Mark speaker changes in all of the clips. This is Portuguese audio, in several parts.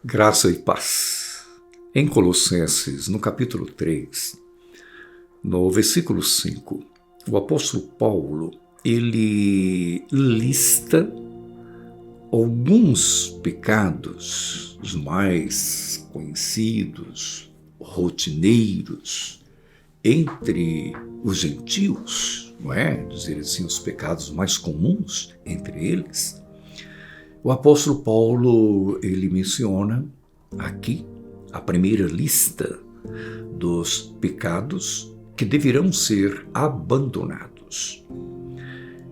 Speaker 1: Graça e paz. Em Colossenses, no capítulo 3, no versículo 5, o apóstolo Paulo, ele lista alguns pecados, os mais conhecidos, rotineiros, entre os gentios, não é? Dizer assim, os pecados mais comuns entre eles. O apóstolo Paulo, ele menciona aqui a primeira lista dos pecados que deverão ser abandonados.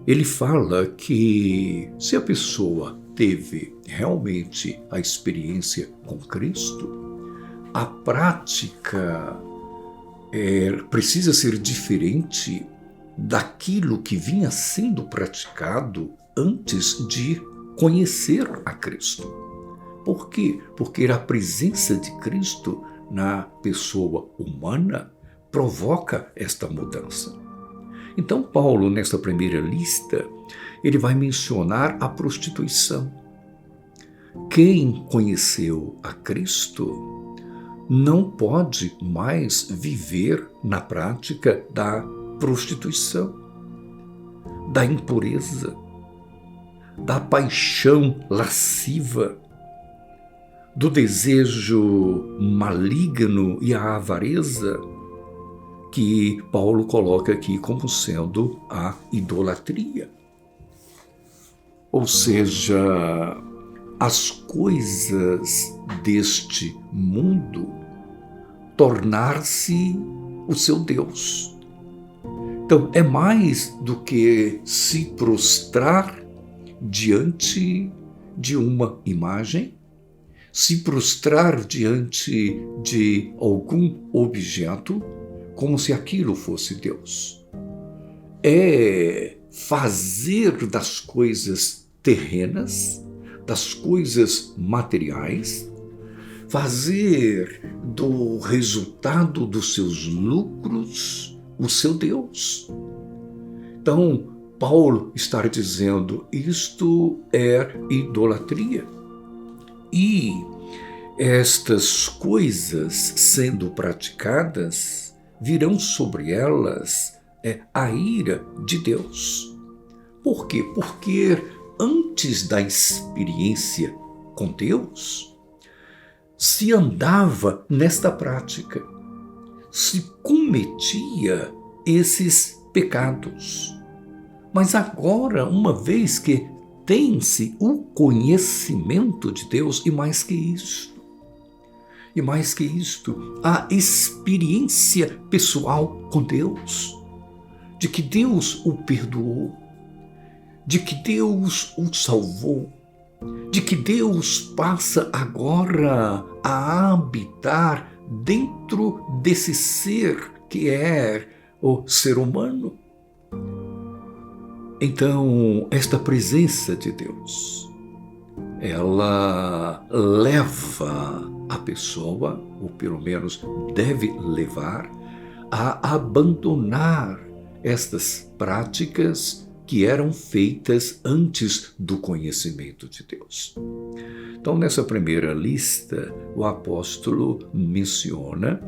Speaker 1: Ele fala que se a pessoa teve realmente a experiência com Cristo, a prática precisa ser diferente daquilo que vinha sendo praticado antes de conhecer a Cristo. Por quê? Porque a presença de Cristo na pessoa humana provoca esta mudança. Então, Paulo, nesta primeira lista, ele vai mencionar a prostituição. Quem conheceu a Cristo não pode mais viver na prática da prostituição, da impureza, da paixão lasciva, do desejo maligno e a avareza, que Paulo coloca aqui como sendo a idolatria. Ou seja, as coisas deste mundo tornar-se o seu Deus. Então, é mais do que se prostrar diante de uma imagem, se prostrar diante de algum objeto, como se aquilo fosse Deus. É fazer das coisas terrenas, das coisas materiais, fazer do resultado dos seus lucros o seu Deus. Então, Paulo está dizendo, isto é idolatria. E estas coisas sendo praticadas, virão sobre elas a ira de Deus. Por quê? Porque antes da experiência com Deus, se andava nesta prática, se cometia esses pecados. Mas agora, uma vez que tem-se o conhecimento de Deus, e mais que isto, a experiência pessoal com Deus, de que Deus o perdoou, de que Deus o salvou, de que Deus passa agora a habitar dentro desse ser que é o ser humano. Então, esta presença de Deus, ela leva a pessoa, ou pelo menos deve levar, a abandonar estas práticas que eram feitas antes do conhecimento de Deus. Então, nessa primeira lista, o apóstolo menciona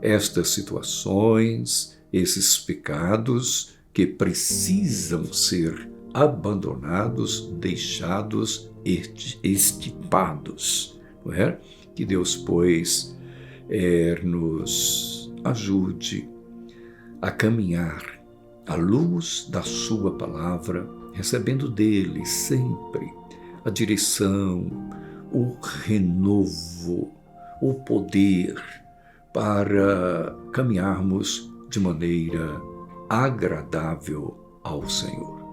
Speaker 1: estas situações, esses pecados que precisam ser abandonados, deixados, extirpados. Não é? Que Deus, pois, nos ajude a caminhar à luz da sua palavra, recebendo dele sempre a direção, o renovo, o poder para caminharmos de maneira agradável ao Senhor.